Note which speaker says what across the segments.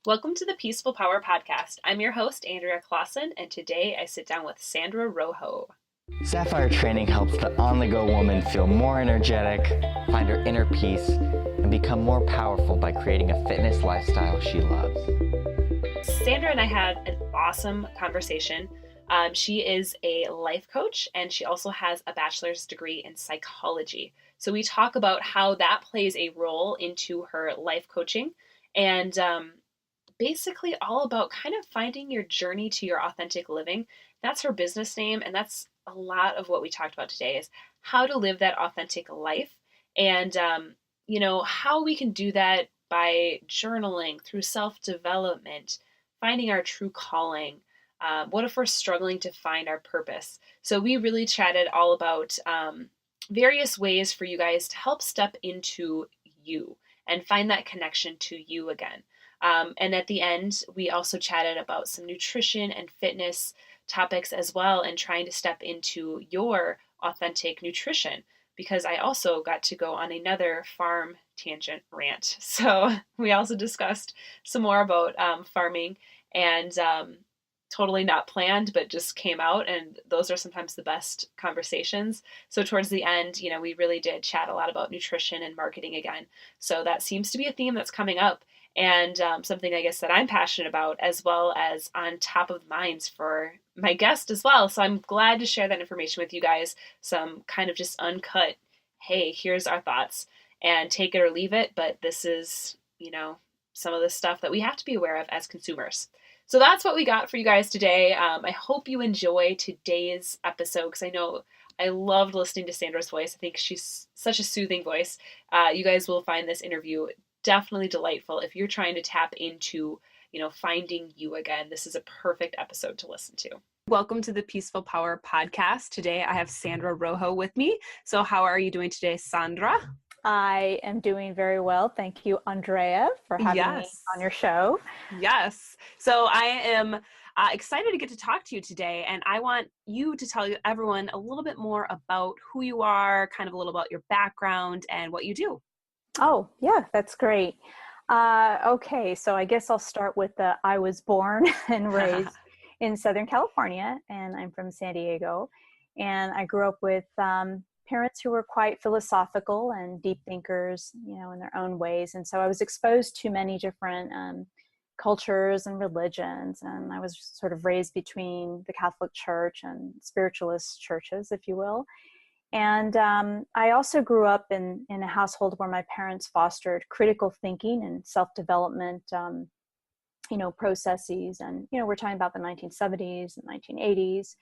Speaker 1: Welcome to the Peaceful Power Podcast. I'm your host, Andrea Claassen, and today I sit down with Sandra Rojo.
Speaker 2: Sapphire training helps the on-the-go woman feel more energetic, find her inner peace, and become more powerful by creating a fitness lifestyle she loves.
Speaker 1: Sandra and I had an awesome conversation. She is a life coach, and she also has a bachelor's degree in psychology. So we talk about how that plays a role into her life coaching, and basically all about kind of finding your journey to your authentic living. That's her business name, and that's a lot of what we talked about today is how to live that authentic life, and how we can do that by journaling, through self-development, finding our true calling. What if we're struggling to find our purpose? So we really chatted all about various ways for you guys to help step into you and find that connection to you again. And at the end, we also chatted about some nutrition and fitness topics as well, and trying to step into your authentic nutrition, because I also got to go on another farm tangent rant. So we also discussed some more about farming, and totally not planned, but just came out. And those are sometimes the best conversations. So towards the end, we really did chat a lot about nutrition and marketing again. So that seems to be a theme that's coming up, and something I guess that I'm passionate about, as well as on top of minds for my guest as well. So I'm glad to share that information with you guys, some kind of just uncut, hey, here's our thoughts, and take it or leave it. But this is, some of the stuff that we have to be aware of as consumers. So that's what we got for you guys today. I hope you enjoy today's episode, because I know I loved listening to Sandra's voice. I think she's such a soothing voice. You guys will find this interview definitely delightful. If you're trying to tap into, finding you again, this is a perfect episode to listen to. Welcome to the Peaceful Power Podcast. Today I have Sandra Rojo with me. So how are you doing today, Sandra?
Speaker 3: I am doing very well. Thank you, Andrea, for having me on your show.
Speaker 1: Yes. So I am excited to get to talk to you today, and I want you to tell everyone a little bit more about who you are, kind of a little about your background and what you do.
Speaker 3: Oh, yeah, that's great. Okay, so I guess I'll start with I was born and raised in Southern California, and I'm from San Diego. And I grew up with parents who were quite philosophical and deep thinkers, in their own ways. And so I was exposed to many different cultures and religions. And I was sort of raised between the Catholic Church and spiritualist churches, if you will. And I also grew up in a household where my parents fostered critical thinking and self-development, processes. And, we're talking about the 1970s and 1980s,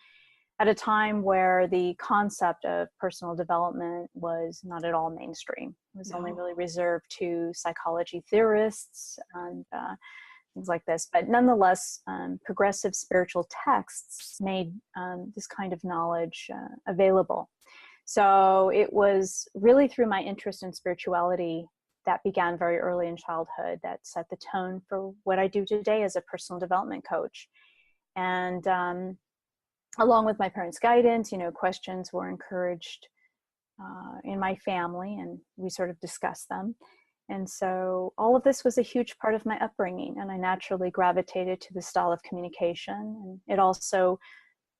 Speaker 3: at a time where the concept of personal development was not at all mainstream. It was only really reserved to psychology theorists and things like this. But nonetheless, progressive spiritual texts made this kind of knowledge available. So it was really through my interest in spirituality that began very early in childhood that set the tone for what I do today as a personal development coach. And along with my parents' guidance, questions were encouraged in my family, and we sort of discussed them. And so all of this was a huge part of my upbringing, and I naturally gravitated to the style of communication. And it also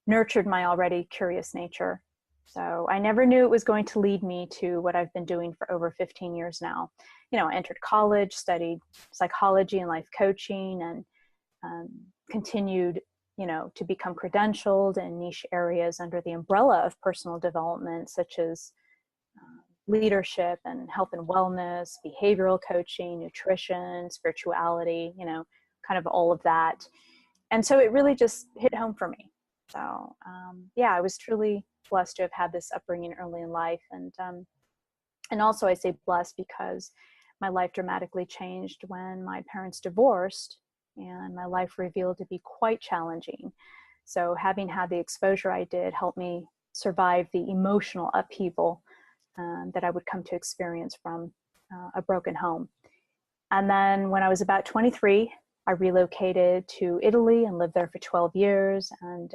Speaker 3: nurtured my already curious nature. So I never knew it was going to lead me to what I've been doing for over 15 years now. I entered college, studied psychology and life coaching, and continued, to become credentialed in niche areas under the umbrella of personal development, such as leadership and health and wellness, behavioral coaching, nutrition, spirituality, kind of all of that. And so it really just hit home for me. So, I was truly blessed to have had this upbringing early in life. And also I say blessed because my life dramatically changed when my parents divorced, and my life revealed to be quite challenging. So having had the exposure I did helped me survive the emotional upheaval that I would come to experience from a broken home. And then when I was about 23, I relocated to Italy and lived there for 12 years. And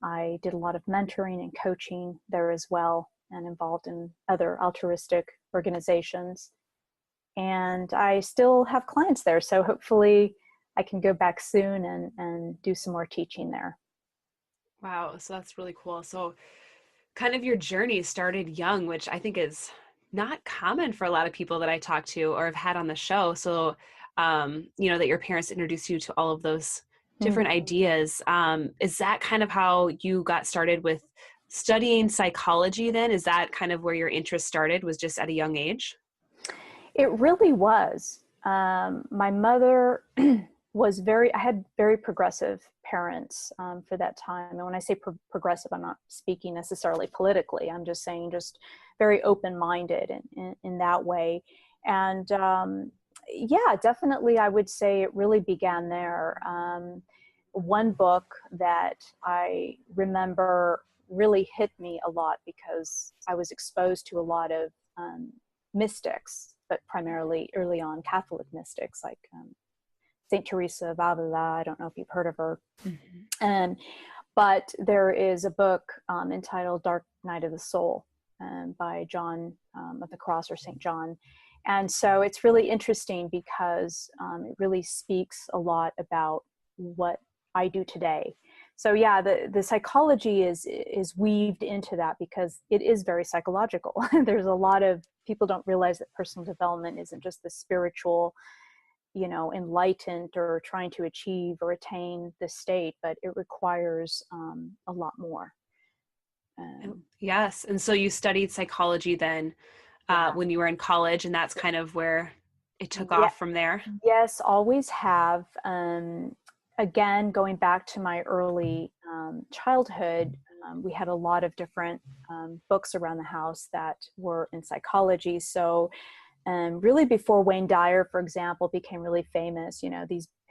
Speaker 3: I did a lot of mentoring and coaching there as well, and involved in other altruistic organizations. And I still have clients there. So hopefully I can go back soon and do some more teaching there.
Speaker 1: Wow. So that's really cool. So kind of your journey started young, which I think is not common for a lot of people that I talk to or have had on the show. So, that your parents introduced you to all of those different ideas. Is that kind of how you got started with studying psychology then? Is that kind of where your interest started, was just at a young age?
Speaker 3: It really was. My mother I had very progressive parents for that time. And when I say progressive, I'm not speaking necessarily politically. I'm just saying just very open-minded in that way. And yeah, definitely I would say it really began there. One book that I remember really hit me a lot because I was exposed to a lot of mystics, but primarily early on Catholic mystics like Saint Teresa of Avila. I don't know if you've heard of her. Mm-hmm. But there is a book entitled Dark Night of the Soul by John of the Cross, or St. John. And so it's really interesting because it really speaks a lot about what I do today. So yeah, the psychology is weaved into that because it is very psychological. There's a lot of people don't realize that personal development isn't just the spiritual, enlightened or trying to achieve or attain the state, but it requires a lot more.
Speaker 1: Yes. And so you studied psychology then when you were in college, and that's kind of where it took off from there?
Speaker 3: Yes, always have. Again, going back to my early childhood, we had a lot of different books around the house that were in psychology. So really before Wayne Dyer, for example, became really famous,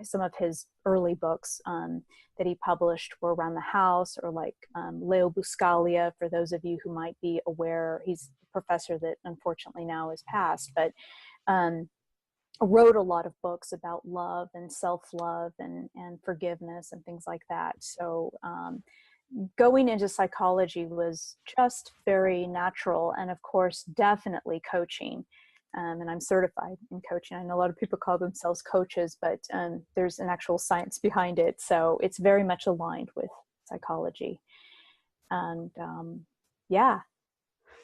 Speaker 3: some of his early books that he published were around the house, or like Leo Buscaglia, for those of you who might be aware. He's a professor that unfortunately now is passed, but wrote a lot of books about love and self-love and forgiveness and things like that. So going into psychology was just very natural. And of course, definitely coaching. And I'm certified in coaching. I know a lot of people call themselves coaches, but there's an actual science behind it. So it's very much aligned with psychology. And yeah,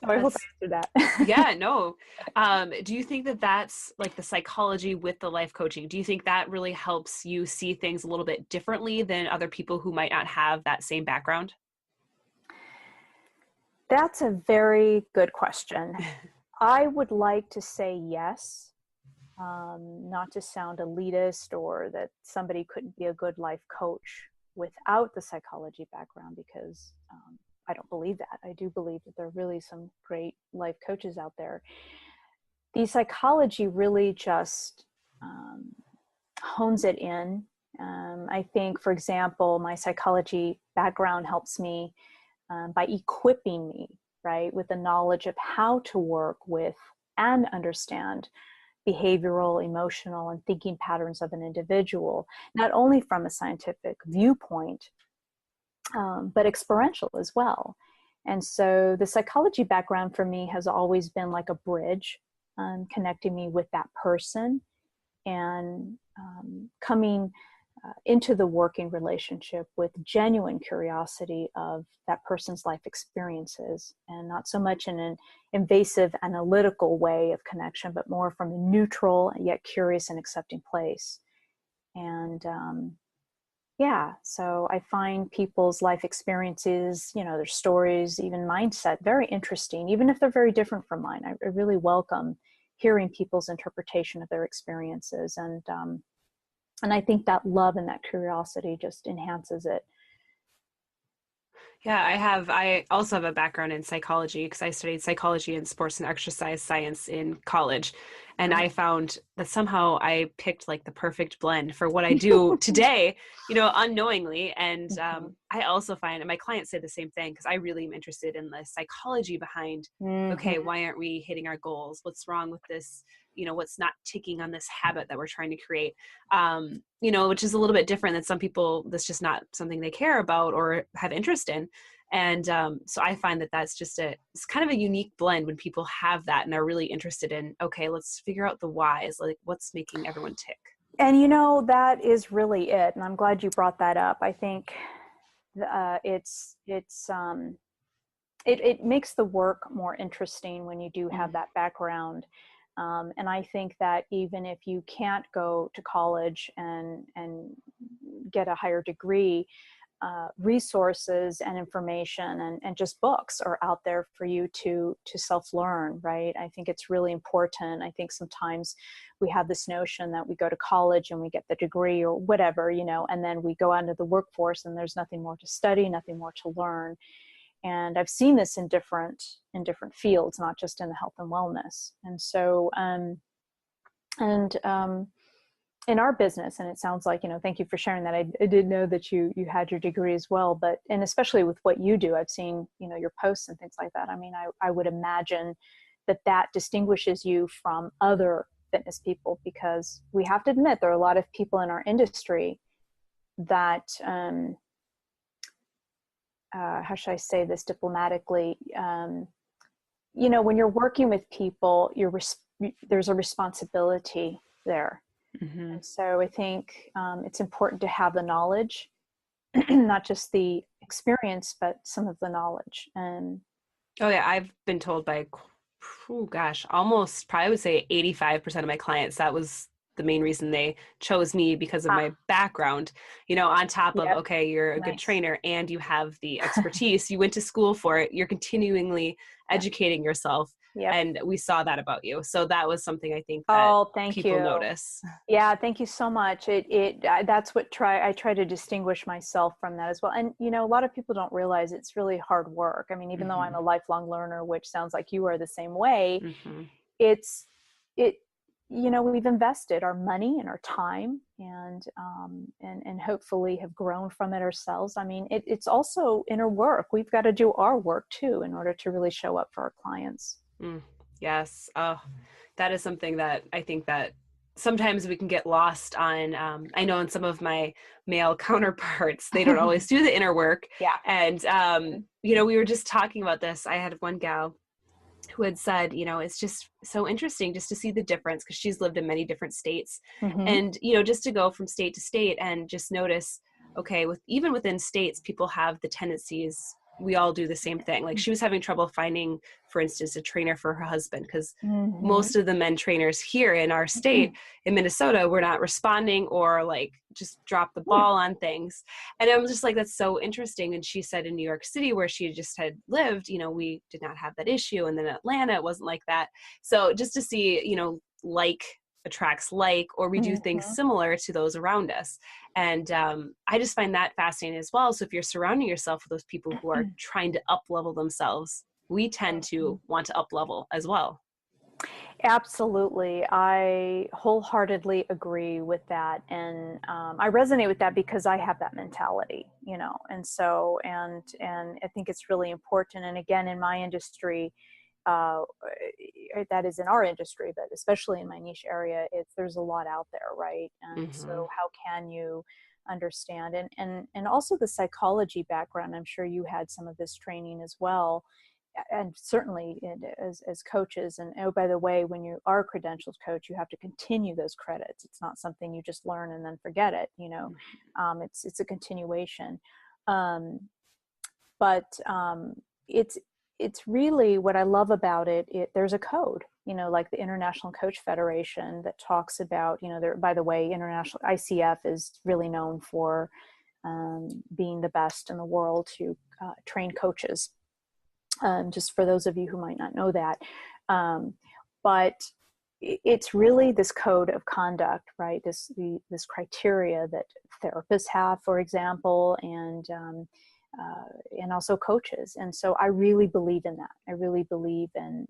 Speaker 3: so I hope I answered that.
Speaker 1: Yeah, no. Do you think that that's like the psychology with the life coaching? Do you think that really helps you see things a little bit differently than other people who might not have that same background?
Speaker 3: That's a very good question. I would like to say yes, not to sound elitist or that somebody couldn't be a good life coach without the psychology background, because I don't believe that. I do believe that there are really some great life coaches out there. The psychology really just hones it in. I think, for example, my psychology background helps me by equipping me, right, with the knowledge of how to work with and understand behavioral, emotional, and thinking patterns of an individual, not only from a scientific viewpoint, but experiential as well. And so the psychology background for me has always been like a bridge, connecting me with that person and coming into the working relationship with genuine curiosity of that person's life experiences, and not so much in an invasive analytical way of connection, but more from a neutral yet curious and accepting place. And yeah, so I find people's life experiences, their stories, even mindset, very interesting, even if they're very different from mine. I really welcome hearing people's interpretation of their experiences. And I think that love and that curiosity just enhances it.
Speaker 1: Yeah, I also have a background in psychology because I studied psychology and sports and exercise science in college. And I found that somehow I picked like the perfect blend for what I do today, unknowingly. And I also find, and my clients say the same thing, because I really am interested in the psychology behind, okay, why aren't we hitting our goals? What's wrong with this what's not ticking on this habit that we're trying to create, which is a little bit different than some people. That's just not something they care about or have interest in. And so I find that that's just it's kind of a unique blend when people have that and are really interested in, okay, let's figure out the whys, like what's making everyone tick.
Speaker 3: And that is really it. And I'm glad you brought that up. I think it makes the work more interesting when you do have that background. And I think that even if you can't go to college and get a higher degree, resources and information and just books are out there for you to self-learn, right? I think it's really important. I think sometimes we have this notion that we go to college and we get the degree or whatever, and then we go out into the workforce and there's nothing more to study, nothing more to learn. And I've seen this in different fields, not just in the health and wellness. And so, in our business, and it sounds like, thank you for sharing that. I didn't know that you had your degree as well, and especially with what you do, I've seen, your posts and things like that. I mean, I would imagine that distinguishes you from other fitness people, because we have to admit there are a lot of people in our industry that, how should I say this diplomatically? When you're working with people, there's a responsibility there. Mm-hmm. And so I think it's important to have the knowledge, not just the experience, but some of the knowledge. And
Speaker 1: oh yeah, I've been told by, almost probably I would say 85% of my clients, that was the main reason they chose me, because of my background, on top of, okay, you're a good trainer and you have the expertise, you went to school for it, you're continually educating yourself. Yep. And we saw that about you. So that was something I think that people notice.
Speaker 3: Yeah. Thank you so much. That's what I try to distinguish myself from that as well. And, a lot of people don't realize it's really hard work. I mean, even though I'm a lifelong learner, which sounds like you are the same way, we've invested our money and our time and hopefully have grown from it ourselves. I mean, it's also inner work. We've got to do our work too, in order to really show up for our clients.
Speaker 1: Yes. Oh, that is something that I think that sometimes we can get lost on. I know in some of my male counterparts, they don't always do the inner work.
Speaker 3: Yeah.
Speaker 1: And, we were just talking about this. I had one gal who had said, it's just so interesting just to see the difference, because she's lived in many different states. Mm-hmm. And, just to go from state to state and just notice, okay, even within states, people have the tendencies. We all do the same thing. Like she was having trouble finding, for instance, a trainer for her husband, because most of the men trainers here in our state, in Minnesota, were not responding or like just drop the ball on things. And I was just like, that's so interesting. And she said in New York City, where she just had lived, we did not have that issue. And then in Atlanta, it wasn't like that. So just to see, like attracts like, or we do things similar to those around us. And I just find that fascinating as well. So if you're surrounding yourself with those people who are trying to up level themselves, we tend to want to up level as well.
Speaker 3: Absolutely. I wholeheartedly agree with that. And I resonate with that because I have that mentality, and so, and I think it's really important. And again, in my industry, that is in our industry, but especially in my niche area, there's a lot out there, right? And so how can you understand and also the psychology background? I'm sure you had some of this training as well, and certainly as coaches. And oh, by the way, when you are a credentialed coach, you have to continue those credits. It's not something you just learn and then forget it. It's a continuation. But it's really what I love about it. There's a code, like the International Coach Federation that talks about, by the way, International ICF is really known for being the best in the world to train coaches. Just for those of you who might not know that. But it's really this code of conduct, right? This criteria that therapists have, for example, and also coaches. And so I really believe in that. I really believe in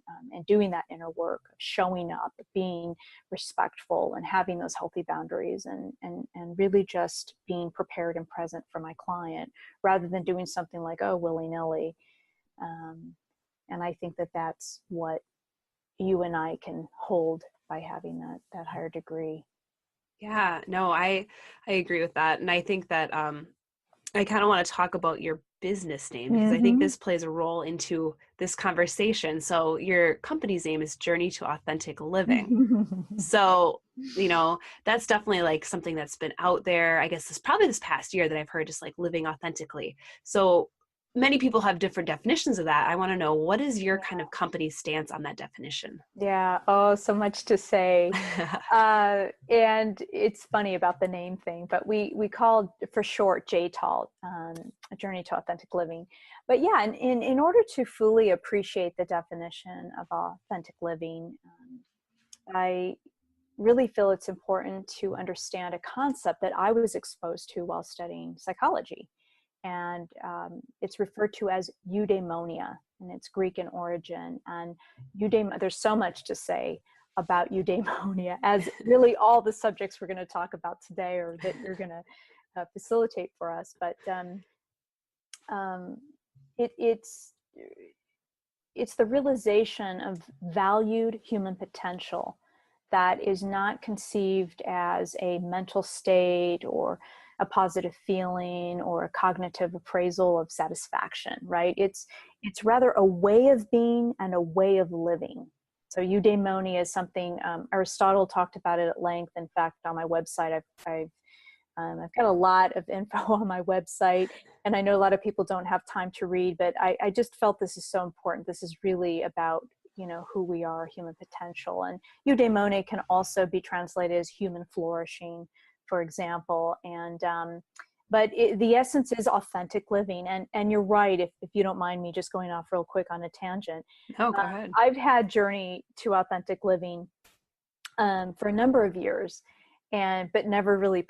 Speaker 3: doing that inner work, of showing up, being respectful, and having those healthy boundaries, and really just being prepared and present for my client, rather than doing something like, willy-nilly. And I think that that's what you and I can hold by having that higher degree.
Speaker 1: Yeah, no, I agree with that. And I think that I kind of want to talk about your business name, because I think this plays a role into this conversation. So your company's name is Journey to Authentic Living. So, that's definitely like something that's been out there. I guess probably this past year that I've heard, just like living authentically. So many people have different definitions of that. I want to know, what is your kind of company's stance on that definition?
Speaker 3: Yeah. Oh, so much to say. And it's funny about the name thing, but we called for short JTAL, a Journey to Authentic Living. But yeah, in order to fully appreciate the definition of authentic living, I really feel it's important to understand a concept that I was exposed to while studying psychology. And it's referred to as eudaimonia, and it's Greek in origin. And there's so much to say about eudaimonia, as really all the subjects we're going to talk about today, or that you're going to facilitate for us. But it's the realization of valued human potential that is not conceived as a mental state or a positive feeling or a cognitive appraisal of satisfaction, right? It's rather a way of being and a way of living. So eudaimonia is something, Aristotle talked about it at length. In fact, on my website, I've got a lot of info on my website, and I know a lot of people don't have time to read, but I just felt this is so important. This is really about, who we are, human potential. And eudaimonia can also be translated as human flourishing, for example. And but the essence is authentic living. And you're right, if you don't mind me just going off real quick on a tangent.
Speaker 1: Oh, go ahead.
Speaker 3: I've had Journey to Authentic Living for a number of years, but never really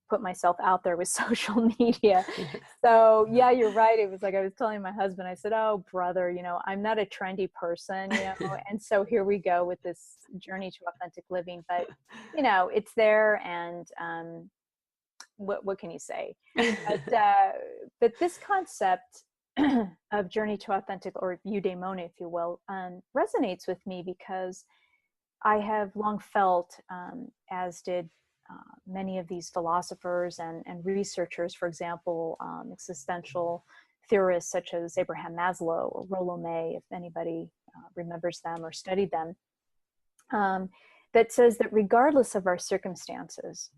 Speaker 3: put myself out there with social media. So yeah, you're right. It was like I was telling my husband, I said, oh brother, I'm not a trendy person, and so here we go with this Journey to Authentic Living. But it's there, and what can you say? But this concept of Journey to Authentic, or eudaimonia, if you will, resonates with me because I have long felt, as did many of these philosophers and researchers, for example, existential theorists such as Abraham Maslow or Rollo May, if anybody remembers them or studied them, that says that regardless of our circumstances,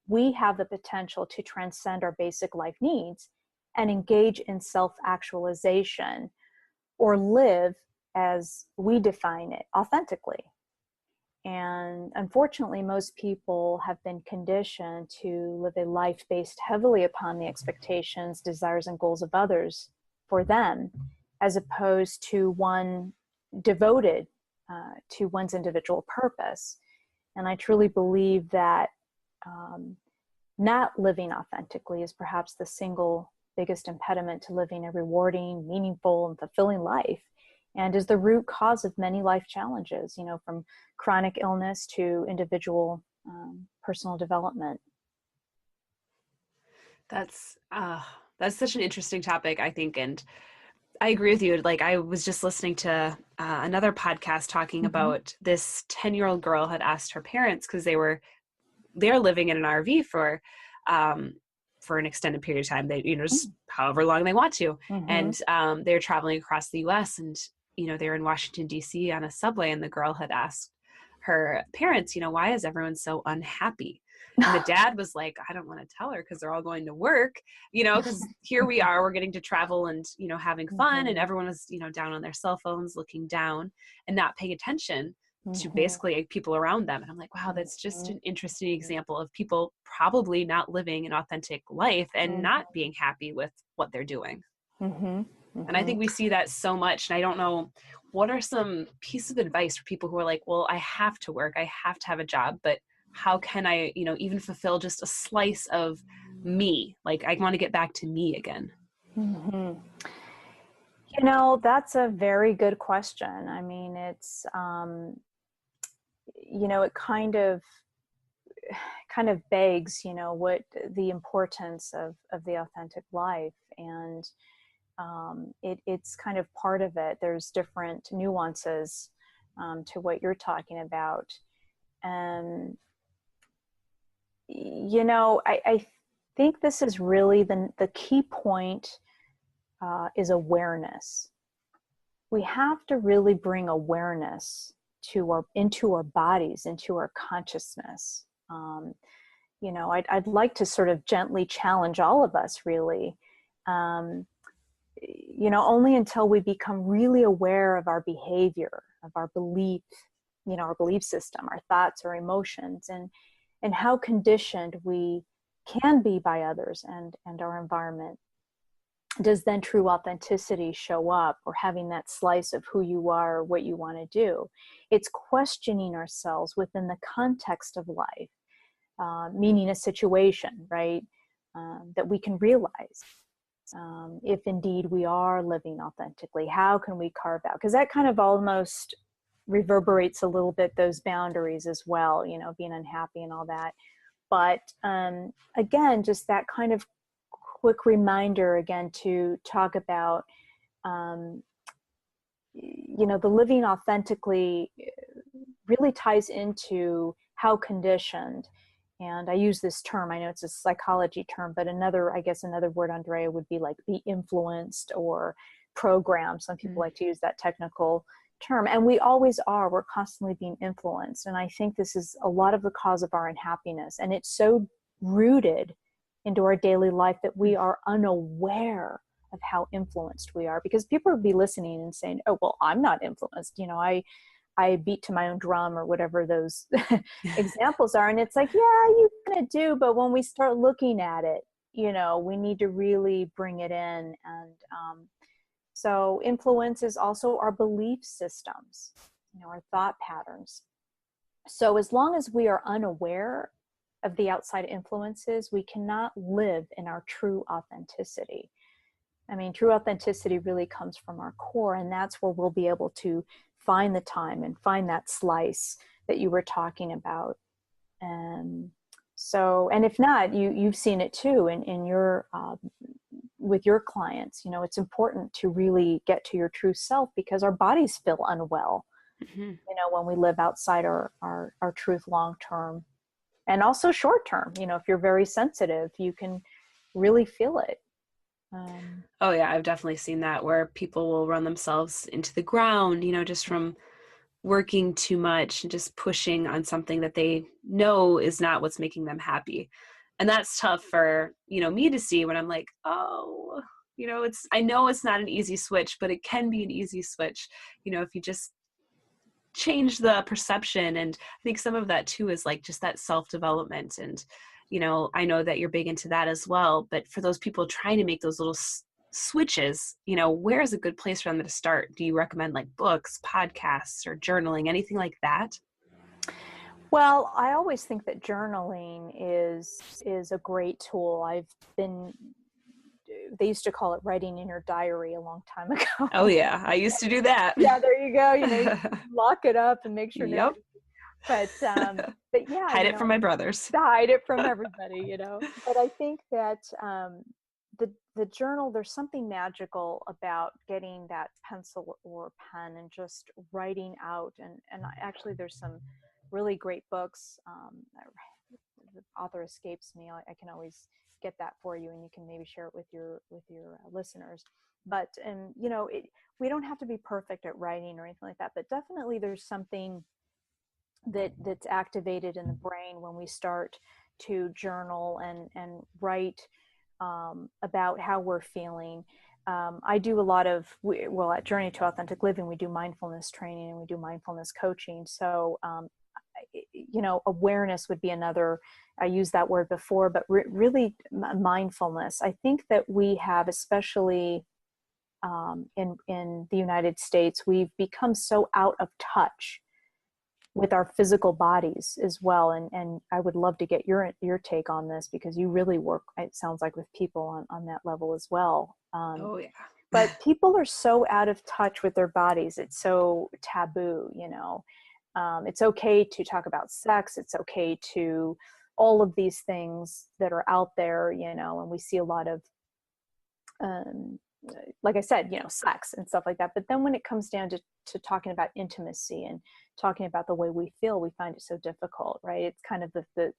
Speaker 3: we have the potential to transcend our basic life needs and engage in self-actualization, or live as we define it authentically. And unfortunately, most people have been conditioned to live a life based heavily upon the expectations, desires, and goals of others for them, as opposed to one devoted to one's individual purpose. And I truly believe that not living authentically is perhaps the single biggest impediment to living a rewarding, meaningful, and fulfilling life, and is the root cause of many life challenges, from chronic illness to individual personal development.
Speaker 1: That's such an interesting topic, I think. And I agree with you. Like, I was just listening to another podcast talking about this 10-year-old girl had asked her parents, because they're living in an RV for an extended period of time. They, just however long they want to. And they're traveling across the US, and, they're in Washington, DC on a subway. And the girl had asked her parents, why is everyone so unhappy? And the dad was like, I don't want to tell her, because they're all going to work, because here we are, we're getting to travel and, having fun. And everyone was, down on their cell phones, looking down and not paying attention to basically people around them. And I'm like, wow, that's just an interesting example of people probably not living an authentic life and not being happy with what they're doing. And I think we see that so much. And I don't know, what are some pieces of advice for people who are like, well, I have to work, I have to have a job, but how can I, even fulfill just a slice of me? Like, I want to get back to me again.
Speaker 3: That's a very good question. I mean, it's, it kind of begs, what the importance of the authentic life. And it's kind of part of it. There's different nuances to what you're talking about. And, I think this is really the key point, is awareness. We have to really bring awareness into our bodies, into our consciousness. I'd like to sort of gently challenge all of us, really. Only until we become really aware of our behavior, of our belief, our belief system, our thoughts, our emotions, and how conditioned we can be by others and our environment, does then true authenticity show up, or having that slice of who you are, or what you want to do. It's questioning ourselves within the context of life, meaning a situation, right? That we can realize, if indeed we are living authentically, how can we carve out? Because that kind of almost reverberates a little bit those boundaries as well, being unhappy and all that. But again, just that kind of quick reminder again to talk about, the living authentically really ties into how conditioned. And I use this term, I know it's a psychology term, but another word, Andrea, would be like be influenced or programmed. Some people like to use that technical term. And we always are. We're constantly being influenced. And I think this is a lot of the cause of our unhappiness. And it's so rooted into our daily life that we are unaware of how influenced we are, because people would be listening and saying, oh, well, I'm not influenced. I beat to my own drum, or whatever those examples are. And it's like, yeah, you kind of do. But when we start looking at it, we need to really bring it in. And so influence is also our belief systems, our thought patterns. So as long as we are unaware of the outside influences, we cannot live in our true authenticity. I mean, true authenticity really comes from our core, and that's where we'll be able to find the time and find that slice that you were talking about. And if not, you've seen it too in your with your clients. It's important to really get to your true self, because our bodies feel unwell, when we live outside our truth long term, and also short term. If you're very sensitive, you can really feel it.
Speaker 1: Oh yeah, I've definitely seen that, where people will run themselves into the ground, just from working too much and just pushing on something that they know is not what's making them happy. And that's tough for, me to see, when I'm like, oh, I know it's not an easy switch, but it can be an easy switch, if you just change the perception. And I think some of that too is like just that self-development. And I know that you're big into that as well, but for those people trying to make those little switches, where is a good place for them to start? Do you recommend like books, podcasts, or journaling, anything like that?
Speaker 3: Well, I always think that journaling is a great tool. They used to call it writing in your diary a long time ago.
Speaker 1: Oh yeah, I used to do that.
Speaker 3: Yeah, there you go. You lock it up and make sure.
Speaker 1: Yep.
Speaker 3: But yeah,
Speaker 1: hide it from my brothers.
Speaker 3: Hide it from everybody, But I think that the journal, there's something magical about getting that pencil or pen and just writing out. And actually, there's some really great books. The author escapes me. I can always get that for you, and you can maybe share it with your listeners. But we don't have to be perfect at writing or anything like that. But definitely, there's something that's activated in the brain when we start to journal and write about how we're feeling. I do a lot of, at Journey to Authentic Living, we do mindfulness training and we do mindfulness coaching. So, awareness would be another. I used that word before, but really mindfulness. I think that we have, especially in the United States, we've become so out of touch with our physical bodies as well. And I would love to get your take on this, because you really work, it sounds like, with people on that level as well.
Speaker 1: Oh yeah.
Speaker 3: But people are so out of touch with their bodies. It's so taboo, it's okay to talk about sex. It's okay to all of these things that are out there, and we see a lot of, like I said, sex and stuff like that. But then when it comes down to talking about intimacy and talking about the way we feel, we find it so difficult, right? It's kind of the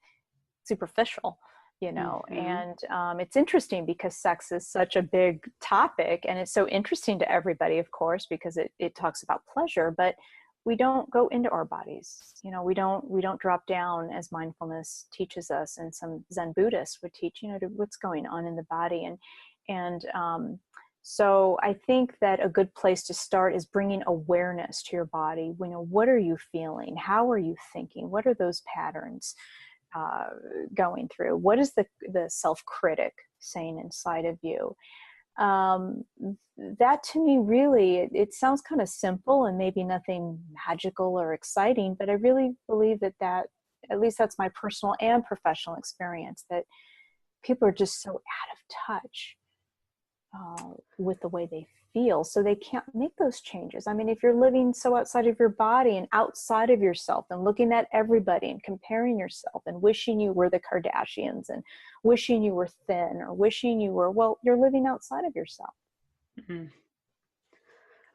Speaker 3: superficial, and it's interesting because sex is such a big topic, and it's so interesting to everybody, of course, because it talks about pleasure, but we don't go into our bodies. We don't drop down as mindfulness teaches us, and some Zen Buddhists would teach, to what's going on in the body. And so I think that a good place to start is bringing awareness to your body. What are you feeling? How are you thinking? What are those patterns going through? What is the self-critic saying inside of you? That to me, really, it sounds kind of simple and maybe nothing magical or exciting, but I really believe that at least that's my personal and professional experience, that people are just so out of touch with the way they feel, so they can't make those changes. I mean, if you're living so outside of your body and outside of yourself and looking at everybody and comparing yourself and wishing you were the Kardashians and wishing you were thin or wishing you were, well, you're living outside of yourself.
Speaker 1: Mm-hmm.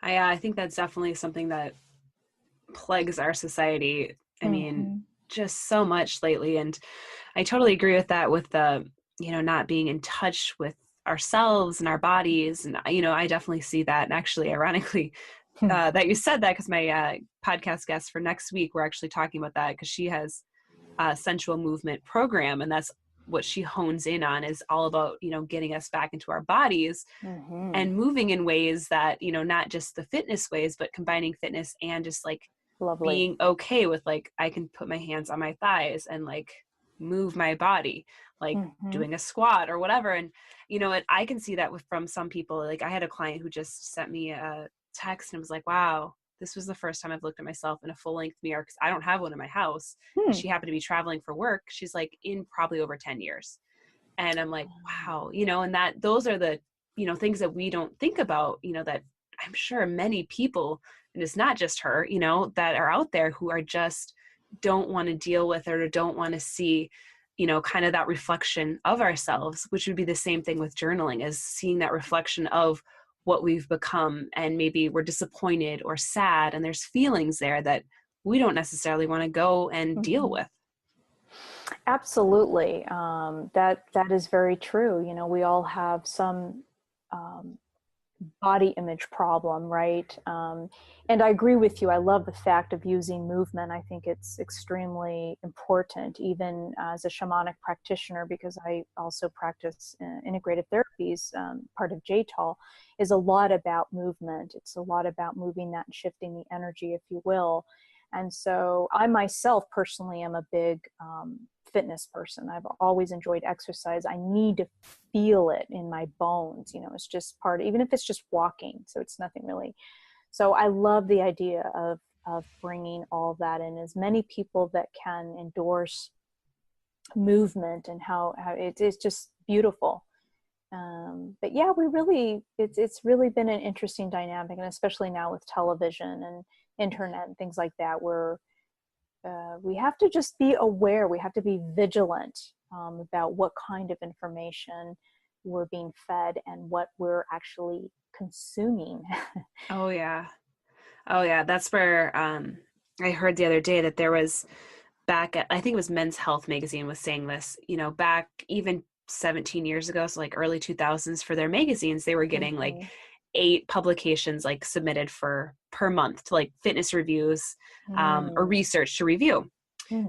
Speaker 1: I think that's definitely something that plagues our society. I mean, just so much lately. And I totally agree with that, with the, not being in touch with ourselves and our bodies. And, I definitely see that. And actually, ironically, that you said that, because my podcast guest for next week, we're actually talking about that, because she has a sensual movement program, and that's what she hones in on, is all about, getting us back into our bodies and moving in ways that, not just the fitness ways, but combining fitness and just like
Speaker 3: Lovely.
Speaker 1: Being okay with, like, I can put my hands on my thighs and like move my body, like doing a squat or whatever. And, I can see that from some people. Like, I had a client who just sent me a text and was like, wow, this was the first time I've looked at myself in a full length mirror, because I don't have one in my house. She happened to be traveling for work. She's like, in probably over 10 years. And I'm like, wow, and those are the, things that we don't think about, that I'm sure many people, and it's not just her, that are out there who are just don't want to deal with it, or don't want to see, kind of that reflection of ourselves, which would be the same thing with journaling, as seeing that reflection of what we've become. And maybe we're disappointed or sad, and there's feelings there that we don't necessarily want to go and deal with.
Speaker 3: Absolutely. That is very true. We all have some body image problem, right? And I agree with you. I love the fact of using movement. I think it's extremely important, even as a shamanic practitioner, because I also practice integrative therapies. Part of JTAL is a lot about movement. It's a lot about moving that and shifting the energy, if you will. And so I myself personally am a big fitness person. I've always enjoyed exercise. I need to feel it in my bones. It's just part, even if it's just walking. So it's nothing really. So I love the idea of bringing all that in. As many people that can endorse movement and how it's just beautiful. But yeah, it's really been an interesting dynamic, and especially now with television and internet and things like that, where we have to just be aware. We have to be vigilant about what kind of information we're being fed and what we're actually consuming.
Speaker 1: Oh yeah. That's where I heard the other day that there was, back at, I think it was Men's Health magazine was saying this, back even 17 years ago, so like early 2000s, for their magazines, they were getting like 8 publications like submitted per month to like fitness reviews or research to review.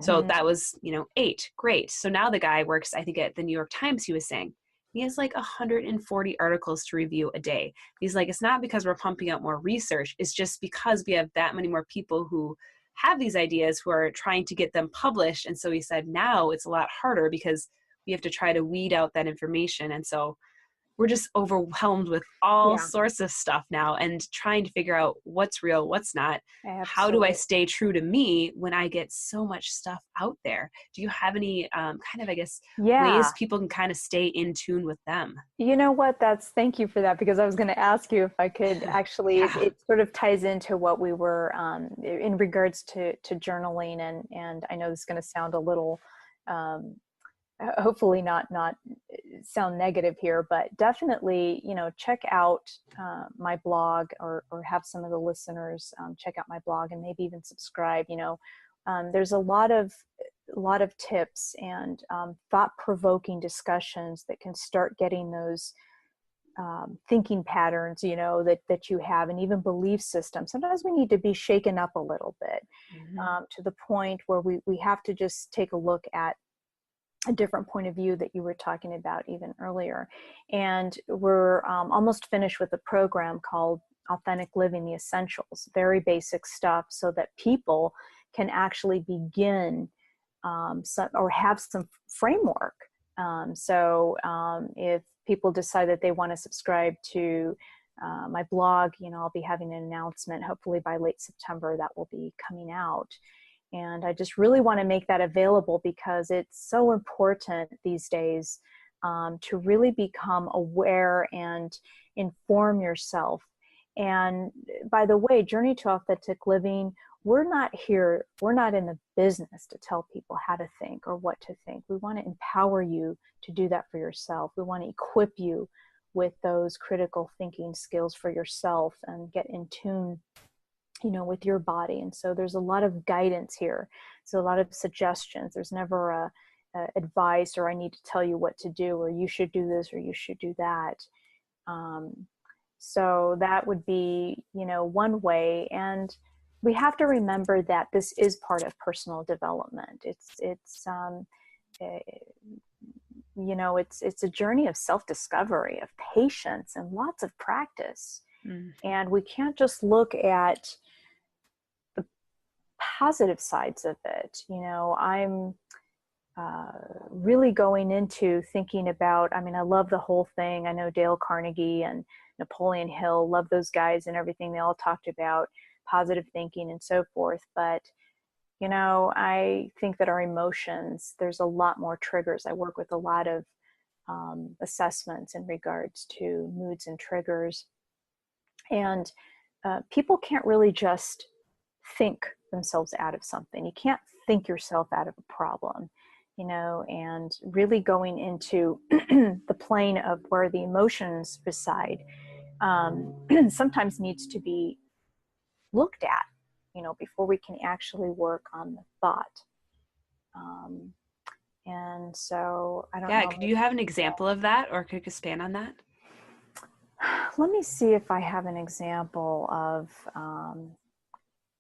Speaker 1: So that was, 8. Great. So now the guy works, I think, at the New York Times. He was saying he has like 140 articles to review a day. He's like, it's not because we're pumping out more research. It's just because we have that many more people who have these ideas, who are trying to get them published. And so he said, now it's a lot harder because we have to try to weed out that information. And so we're just overwhelmed with all sorts of stuff now, and trying to figure out what's real, what's not. Absolutely. How do I stay true to me when I get so much stuff out there? Do you have any kind of, I guess, ways people can kind of stay in tune with them?
Speaker 3: You know what? Thank you for that, because I was going to ask you if I could actually, it sort of ties into what we were in regards to journaling. And I know this is going to sound a little, hopefully not sound negative here, but definitely, check out my blog, or have some of the listeners check out my blog, and maybe even subscribe. There's a lot of tips and thought-provoking discussions that can start getting those thinking patterns, that you have, and even belief systems. Sometimes we need to be shaken up a little bit, to the point where we have to just take a look at a different point of view that you were talking about even earlier. And we're almost finished with a program called Authentic Living, the Essentials, very basic stuff, so that people can actually begin or have some framework. If people decide that they want to subscribe to my blog, I'll be having an announcement hopefully by late September that will be coming out. And I just really want to make that available, because it's so important these days to really become aware and inform yourself. And by the way, Journey to Authentic Living, we're not in the business to tell people how to think or what to think. We want to empower you to do that for yourself. We want to equip you with those critical thinking skills for yourself and get in tune with your body. And so there's a lot of guidance here. So a lot of suggestions. There's never a advice, or I need to tell you what to do, or you should do this, or you should do that. So that would be, one way. And we have to remember that this is part of personal development. It's a journey of self-discovery, of patience, and lots of practice. And we can't just look at the positive sides of it. I'm really going into thinking about, I love the whole thing. I know Dale Carnegie and Napoleon Hill, love those guys and everything. They all talked about positive thinking and so forth. But, I think that our emotions, there's a lot more triggers. I work with a lot of assessments in regards to moods and triggers. And people can't really just think themselves out of something. You can't think yourself out of a problem, and really going into the plane of where the emotions reside sometimes needs to be looked at, before we can actually work on the thought. And so I don't know.
Speaker 1: Yeah, could you have an example of that, or could you expand on that?
Speaker 3: Let me see if I have an example of,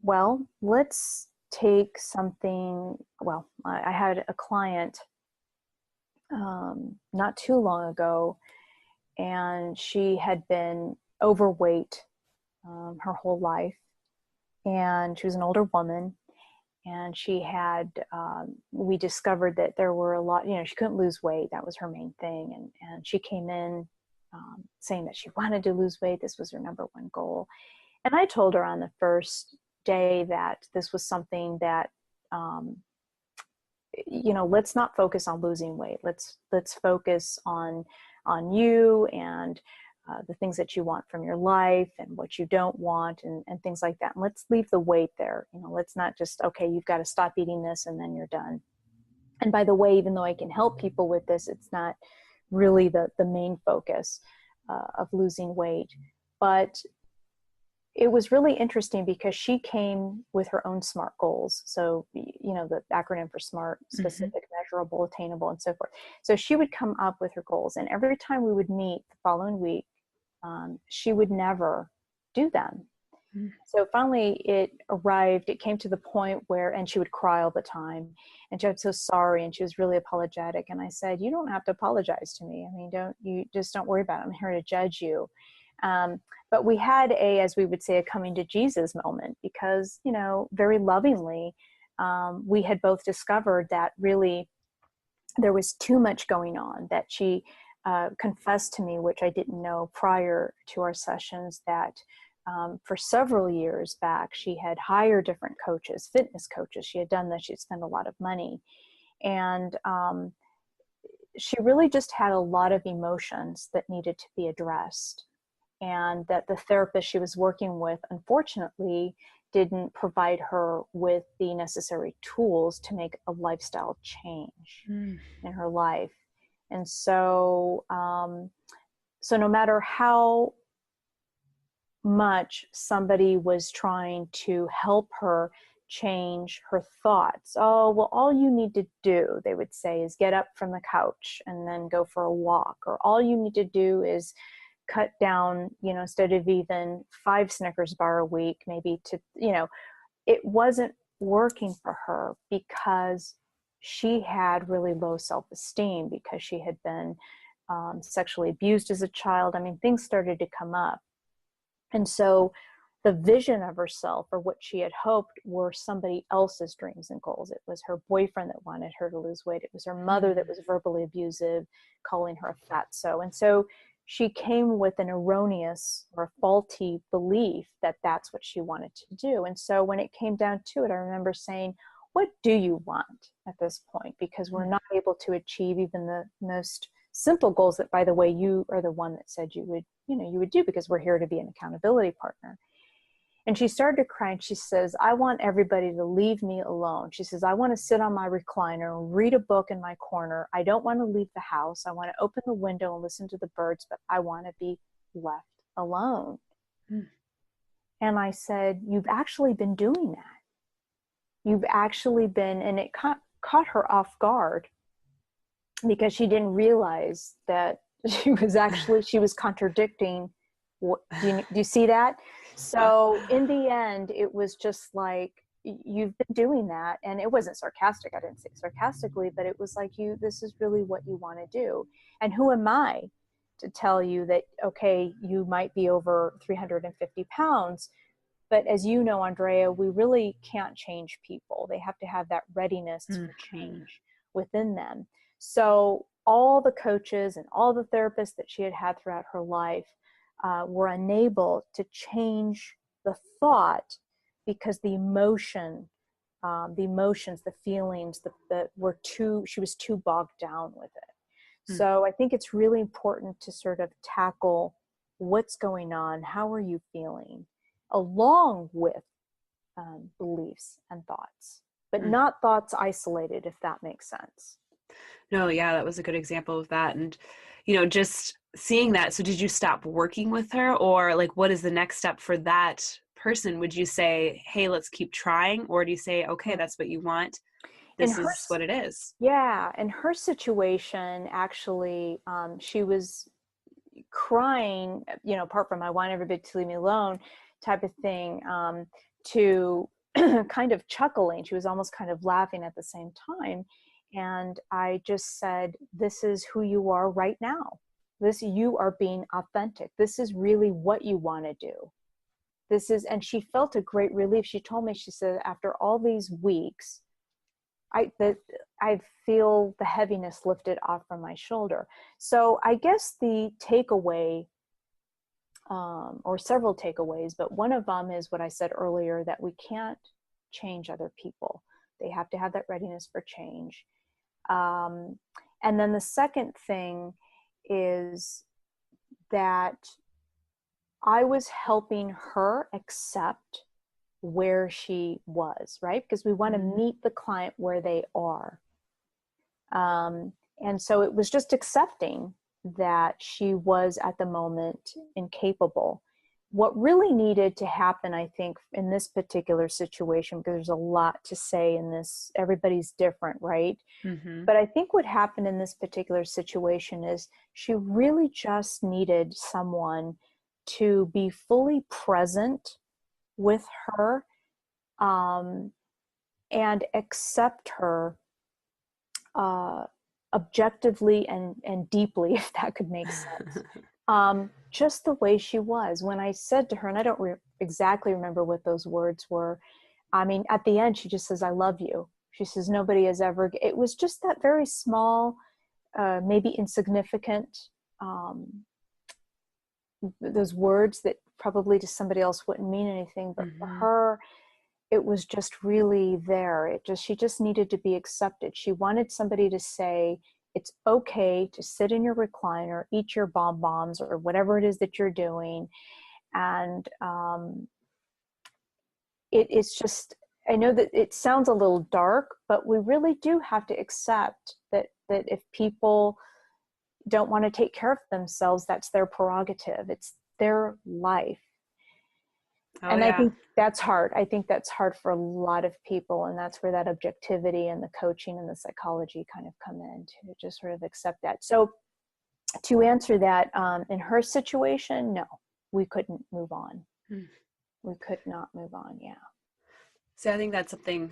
Speaker 3: well, let's take something. Well, I had a client not too long ago, and she had been overweight her whole life. And she was an older woman, and she had, we discovered that there were a lot, she couldn't lose weight. That was her main thing. And she came in saying that she wanted to lose weight. This was her number one goal. And I told her on the first day that this was something that, let's not focus on losing weight. Let's focus on you and the things that you want from your life and what you don't want, and things like that. And let's leave the weight there. Let's not just, okay, you've got to stop eating this and then you're done. And by the way, even though I can help people with this, it's not really the main focus of losing weight. But it was really interesting because she came with her own SMART goals. So, the acronym for SMART: specific, measurable, attainable, and so forth. So she would come up with her goals, and every time we would meet the following week, she would never do them. So finally it came to the point where, and she would cry all the time, and she was so sorry, and she was really apologetic. And I said, you don't have to apologize to me. Don't worry about it. I'm here to judge you. But we had as we would say, a coming to Jesus moment, because, very lovingly, we had both discovered that really there was too much going on, that she confessed to me, which I didn't know prior to our sessions, that for several years back, she had hired different coaches, fitness coaches. She had done this. She'd spent a lot of money. And she really just had a lot of emotions that needed to be addressed. And that the therapist she was working with, unfortunately, didn't provide her with the necessary tools to make a lifestyle change in her life. And so, so no matter how much somebody was trying to help her change her thoughts, oh, well, all you need to do, they would say, is get up from the couch and then go for a walk. Or all you need to do is cut down, you know, instead of even 5 Snickers bar a week, maybe to, you know, it wasn't working for her because she had really low self-esteem, because she had been sexually abused as a child. I mean, things started to come up. And so the vision of herself, or what she had hoped, were somebody else's dreams and goals. It was her boyfriend that wanted her to lose weight. It was her mother that was verbally abusive, calling her a fatso. And so she came with an erroneous or faulty belief that that's what she wanted to do. And so when it came down to it, I remember saying, what do you want at this point? Because we're not able to achieve even the most simple goals that, by the way, you are the one that said you would, you know, you would do, because we're here to be an accountability partner. And she started to cry, and she says, I want everybody to leave me alone. She says, I want to sit on my recliner and read a book in my corner. I don't want to leave the house. I want to open the window and listen to the birds, but I want to be left alone. And I said, you've actually been doing that. You've actually been, and it caught her off guard, because she didn't realize that she was contradicting. Do you see that? So in the end, it was just like, you've been doing that. And it wasn't sarcastic. I didn't say it sarcastically, but it was like, this is really what you want to do. And who am I to tell you that, okay, you might be over 350 pounds, but as you know, Andrea, we really can't change people. They have to have that readiness for change within them. So all the coaches and all the therapists that she had had throughout her life were unable to change the thought, because the emotions, the feelings, she was too bogged down with it. So I think it's really important to sort of tackle what's going on, how are you feeling, along with beliefs and thoughts, but not thoughts isolated, if that makes sense.
Speaker 1: No, yeah, that was a good example of that. And, you know, just seeing that. So did you stop working with her, or like, what is the next step for that person? Would you say, hey, let's keep trying? Or do you say, okay, that's what you want, this is what it is?
Speaker 3: Yeah. In her situation, actually, she was crying, you know, apart from I want everybody to leave me alone type of thing, to kind of chuckling. She was almost kind of laughing at the same time. And I just said, this is who you are right now. You are being authentic. This is really what you want to do. And she felt a great relief. She told me, she said, after all these weeks, I feel the heaviness lifted off from my shoulder. So I guess the takeaway, or several takeaways, but one of them is what I said earlier, that we can't change other people. They have to have that readiness for change. And then the second thing is that I was helping her accept where she was, right? Because we want to meet the client where they are. And so it was just accepting that she was at the moment incapable. What really needed to happen, I think, in this particular situation, because there's a lot to say in this, everybody's different, right? But I think what happened in this particular situation is she really just needed someone to be fully present with her, and accept her objectively and deeply, if that could make sense. Just the way she was. When I said to her, and I don't exactly remember what those words were, I mean, at the end, she just says, I love you. She says, nobody has ever, it was just that very small, maybe insignificant, those words that probably to somebody else wouldn't mean anything, but for her, it was just really there. She just needed to be accepted. She wanted somebody to say, it's okay to sit in your recliner, eat your bonbons or whatever it is that you're doing. And it's just, I know that it sounds a little dark, but we really do have to accept that if people don't want to take care of themselves, that's their prerogative. It's their life. And I think that's hard. I think that's hard for a lot of people. And that's where that objectivity and the coaching and the psychology kind of come in, to just sort of accept that. So to answer that, in her situation, no, we couldn't move on. We could not move on. Yeah.
Speaker 1: So I think that's something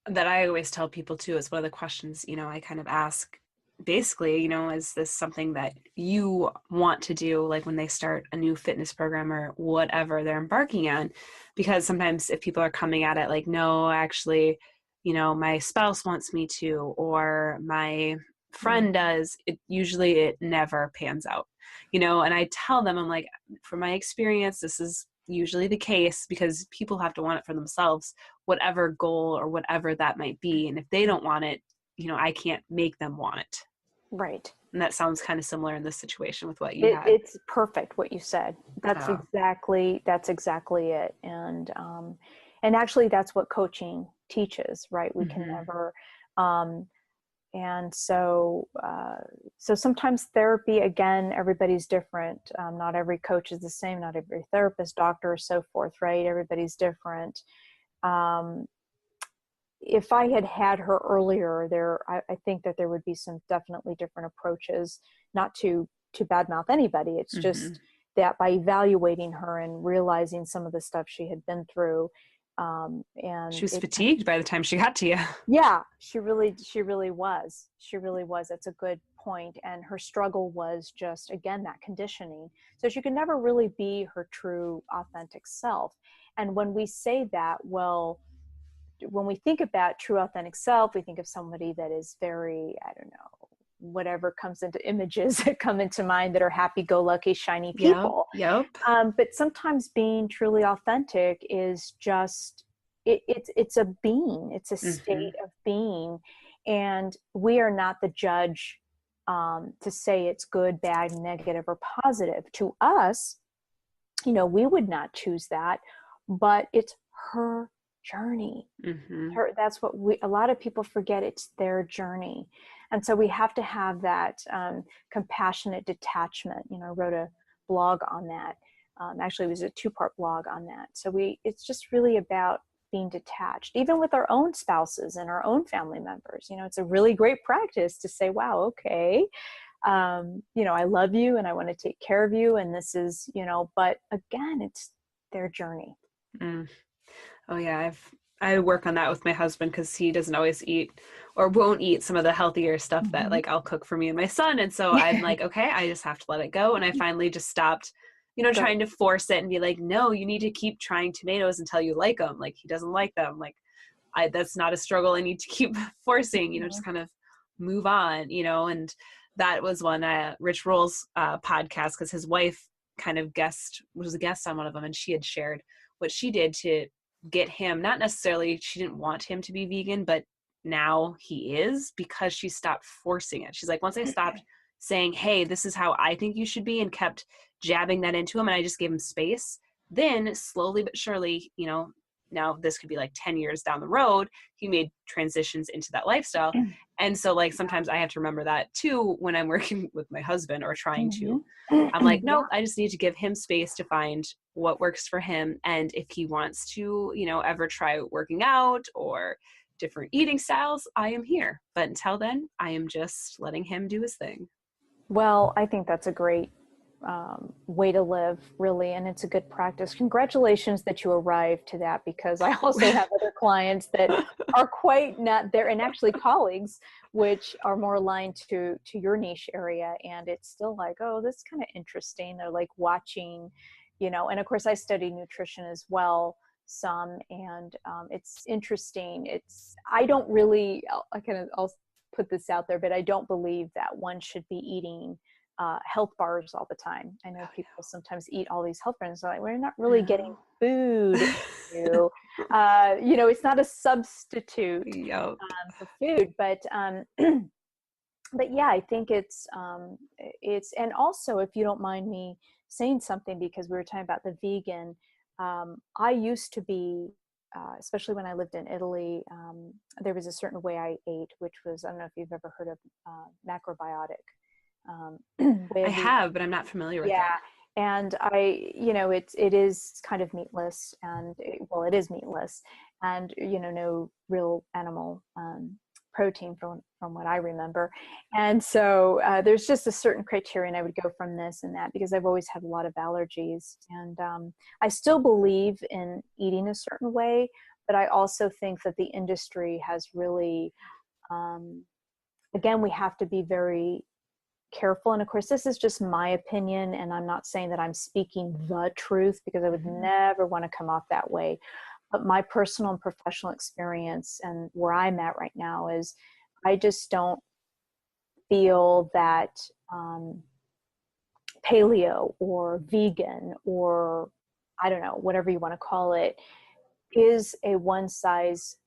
Speaker 1: that I always tell people too, is one of the questions, I kind of ask basically, is this something that you want to do, like when they start a new fitness program or whatever they're embarking on? Because sometimes if people are coming at it like, no, actually, my spouse wants me to, or my friend does, it never pans out, and I tell them, I'm like, from my experience, this is usually the case, because people have to want it for themselves, whatever goal or whatever that might be. And if they don't want it, I can't make them want it.
Speaker 3: Right.
Speaker 1: And that sounds kind of similar in this situation with what you had.
Speaker 3: It's perfect what you said. That's exactly it. And actually that's what coaching teaches, right? We can never, and so sometimes therapy, again, everybody's different. Not every coach is the same, not every therapist, doctor, so forth, right? Everybody's different. If I had her earlier, I think that there would be some definitely different approaches, not to badmouth anybody. It's just that by evaluating her and realizing some of the stuff she had been through, and
Speaker 1: she was fatigued by the time she got to you.
Speaker 3: Yeah, she really was. That's a good point. And her struggle was just, again, that conditioning. So she could never really be her true, authentic self. And when we say that, well, when we think about true, authentic self, we think of somebody that is very, I don't know, whatever comes into images that come into mind that are happy-go-lucky, shiny people.
Speaker 1: Yep.
Speaker 3: But sometimes being truly authentic is just, it's a being, it's a state of being. And we are not the judge to say it's good, bad, negative, or positive. To us, we would not choose that, but it's her journey. That's what a lot of people forget. It's their journey. And so we have to have that compassionate detachment. I wrote a blog on that. Actually, it was a 2-part blog on that. So it's just really about being detached, even with our own spouses and our own family members. It's a really great practice to say, wow, okay, I love you and I want to take care of you. And this is, but again, it's their journey.
Speaker 1: Oh yeah, I work on that with my husband, because he doesn't always eat or won't eat some of the healthier stuff that like I'll cook for me and my son. And so I'm like, okay, I just have to let it go. And I finally just stopped, trying to force it and be like, no, you need to keep trying tomatoes until you like them. Like, he doesn't like them. Like, that's not a struggle I need to keep forcing, just kind of move on, and that was one, Rich Roll's podcast, because his wife kind of was a guest on one of them, and she had shared what she did to get him, not necessarily, she didn't want him to be vegan, but now he is, because she stopped forcing it. She's like, once I stopped saying, hey, this is how I think you should be, and kept jabbing that into him, and I just gave him space, then slowly but surely, now this could be like 10 years down the road, he made transitions into that lifestyle. And so like sometimes I have to remember that too when I'm working with my husband or trying to, I'm like, no, I just need to give him space to find what works for him. And if he wants to, ever try working out or different eating styles, I am here. But until then, I am just letting him do his thing.
Speaker 3: Well, I think that's a great way to live, really, and it's a good practice. Congratulations that you arrived to that, because I also have other clients that are quite not there, and actually colleagues which are more aligned to your niche area, and it's still like, oh, this is kind of interesting. They're like watching, and of course I study nutrition as well some, and it's interesting. I'll put this out there, but I don't believe that one should be eating health bars all the time. I know people sometimes eat all these health bars. Like, we're not really getting food. It's not a substitute for food, but yeah, I think it's, and also, if you don't mind me saying something, because we were talking about the vegan, I used to be, especially when I lived in Italy, there was a certain way I ate, which was, I don't know if you've ever heard of macrobiotic.
Speaker 1: I have, but I'm not familiar with
Speaker 3: yeah.
Speaker 1: it.
Speaker 3: And it is kind of meatless, and it is meatless, and no real animal protein from what I remember. And so there's just a certain criterion I would go from this and that, because I've always had a lot of allergies, and I still believe in eating a certain way, but I also think that the industry has really, again, we have to be very careful. And of course, this is just my opinion, and I'm not saying that I'm speaking the truth, because I would never want to come off that way. But my personal and professional experience and where I'm at right now is I just don't feel that paleo or vegan, or I don't know, whatever you want to call it, is a one size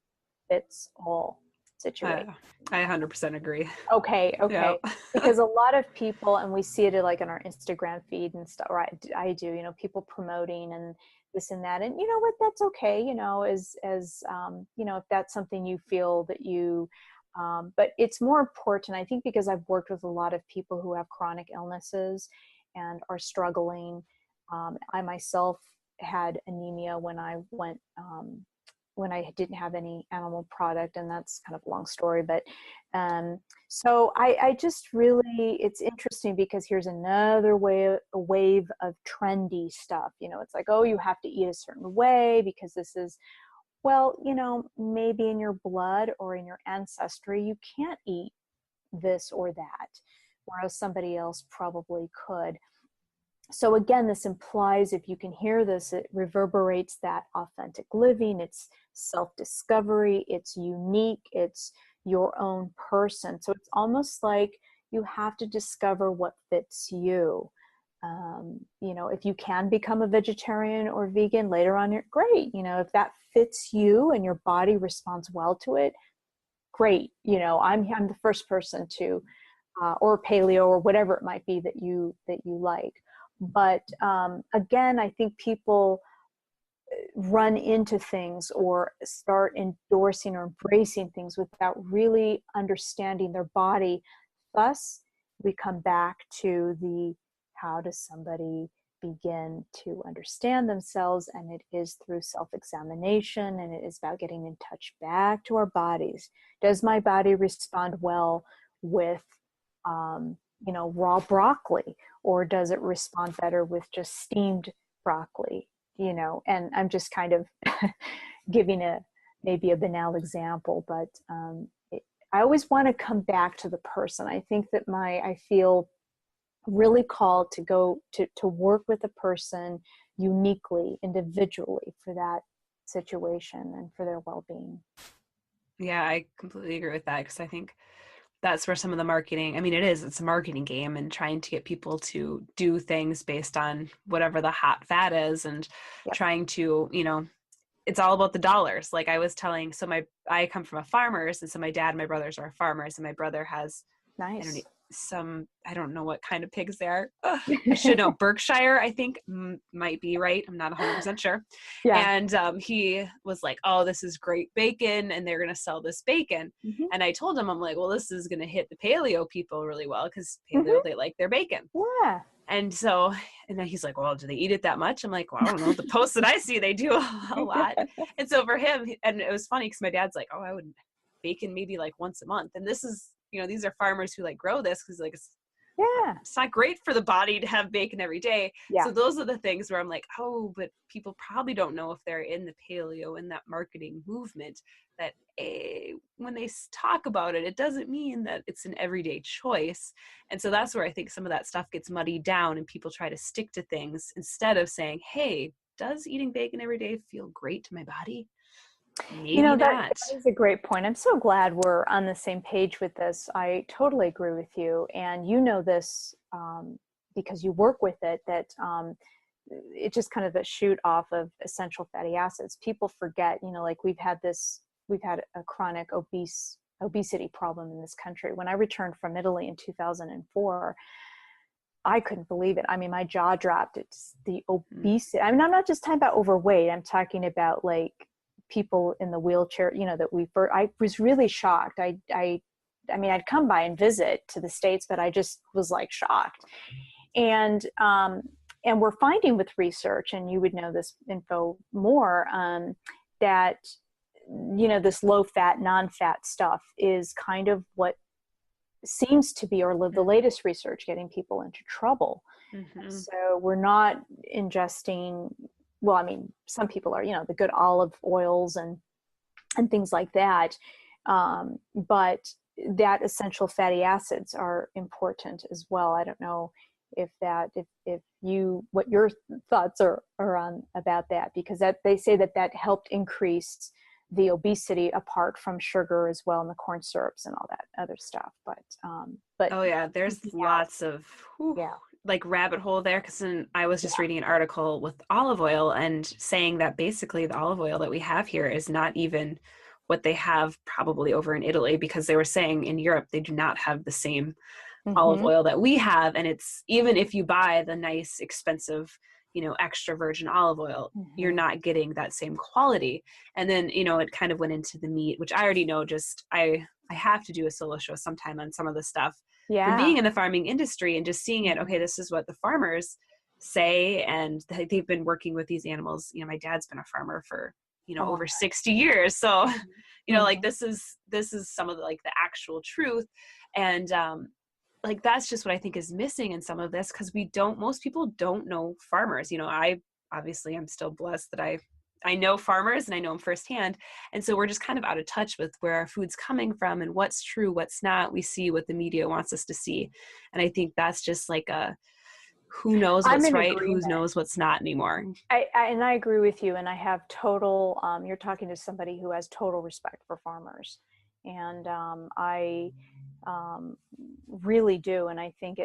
Speaker 3: fits all situation.
Speaker 1: I 100% agree.
Speaker 3: Okay.
Speaker 1: Yeah.
Speaker 3: Because a lot of people, and we see it like on our Instagram feed and stuff, right? I do, people promoting and this and that. And you know what, that's okay, as if that's something you feel that you, but it's more important, I think, because I've worked with a lot of people who have chronic illnesses and are struggling. I myself had anemia when I went, when I didn't have any animal product, and that's kind of a long story, but so I just really, it's interesting because here's another wave of trendy stuff. It's like, oh, you have to eat a certain way because this is, well, maybe in your blood or in your ancestry, you can't eat this or that, whereas somebody else probably could. So again, this implies, if you can hear this, it reverberates that authentic living, it's self-discovery, it's unique, it's your own person. So it's almost like you have to discover what fits you. If you can become a vegetarian or vegan later on, you're great. If that fits you and your body responds well to it, great. I'm the first person to, or paleo or whatever it might be that you like. But again, I think people run into things or start endorsing or embracing things without really understanding their body. Thus, we come back to the, how does somebody begin to understand themselves? And it is through self-examination, and it is about getting in touch back to our bodies. Does my body respond well with raw broccoli, or does it respond better with just steamed broccoli? And I'm just kind of giving maybe a banal example, but I always want to come back to the person. I think that I feel really called to go to work with a person uniquely, individually, for that situation and for their well-being.
Speaker 1: Yeah, I completely agree with that, because I think that's where some of the marketing, it's a marketing game, and trying to get people to do things based on whatever the hot fad is, and trying to, it's all about the dollars. Like I was telling, I come from a farmer's, and so my dad and my brothers are farmers, and my brother has,
Speaker 3: Nice.
Speaker 1: I don't know what kind of pigs they are. I should know. Berkshire, I think, might be right. I'm not 100% sure.
Speaker 3: Yeah.
Speaker 1: And he was like, oh, this is great bacon, and they're going to sell this bacon.
Speaker 3: Mm-hmm.
Speaker 1: And I told him, I'm like, well, this is going to hit the paleo people really well, because paleo, they like their bacon.
Speaker 3: Yeah.
Speaker 1: And so, and then he's like, well, do they eat it that much? I'm like, well, I don't know. The posts that I see, they do a lot. And so for him, and it was funny because my dad's like, oh, I would bacon maybe like once a month. And this is, these are farmers who like grow this, because like it's not great for the body to have bacon every day.
Speaker 3: Yeah.
Speaker 1: So those are the things where I'm like, oh, but people probably don't know, if they're in the paleo, in that marketing movement, that when they talk about it, it doesn't mean that it's an everyday choice. And so that's where I think some of that stuff gets muddied down, and people try to stick to things instead of saying, hey, does eating bacon every day feel great to my body? Maybe
Speaker 3: that is a great point. I'm so glad we're on the same page with this. I totally agree with you. And this because you work with it, that it's just kind of a shoot off of essential fatty acids. People forget, like we've had a chronic obesity problem in this country. When I returned from Italy in 2004, I couldn't believe it. My jaw dropped. It's the obesity. I'm not just talking about overweight. I'm talking about like people in the wheelchair, I was really shocked. I I mean, I'd come by and visit to the States, but I just was like shocked. And we're finding with research, and you would know this info more, that, this low fat, non-fat stuff is kind of what seems to be, or the latest research, getting people into trouble. So we're not ingesting, well, I mean, some people are, the good olive oils and things like that. But that essential fatty acids are important as well. I don't know what your thoughts are on about that, because that they say that helped increase the obesity apart from sugar as well, and the corn syrups and all that other stuff. But
Speaker 1: oh yeah, there's lots of like rabbit hole there, because I was just reading an article with olive oil and saying that basically the olive oil that we have here is not even what they have probably over in Italy, because they were saying in Europe they do not have the same olive oil that we have. And it's, even if you buy the nice expensive extra virgin olive oil, you're not getting that same quality. And then it kind of went into the meat, which I already know, just I have to do a solo show sometime on some of the stuff from being in the farming industry and just seeing it. Okay, this is what the farmers say, and they've been working with these animals. My dad's been a farmer for over 60 years, so like this is some of the actual truth. And that's just what I think is missing in some of this, because most people don't know farmers. I'm still blessed that I know farmers and I know them firsthand. And so we're just kind of out of touch with where our food's coming from and what's true, what's not. We see what the media wants us to see. And I think that's just who knows what's right, who knows what's not anymore.
Speaker 3: I agree with you. And I have total, you're talking to somebody who has total respect for farmers. And I really do. And I think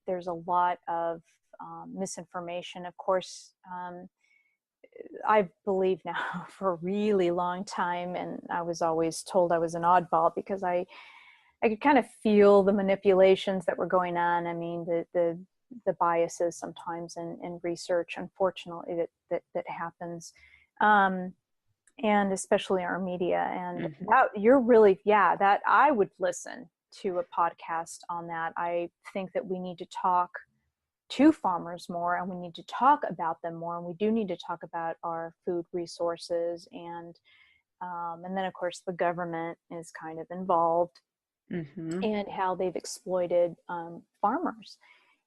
Speaker 3: there's a lot of misinformation. Of course, I believe now for a really long time, and I was always told I was an oddball because I could kind of feel the manipulations that were going on. I mean, the biases sometimes in research, unfortunately, that happens. And especially our media. And that you're really, that I would listen to a podcast on that. I think that we need to talk to farmers more, and we need to talk about them more. And we do need to talk about our food resources. And then of course the government is kind of involved and how they've exploited farmers.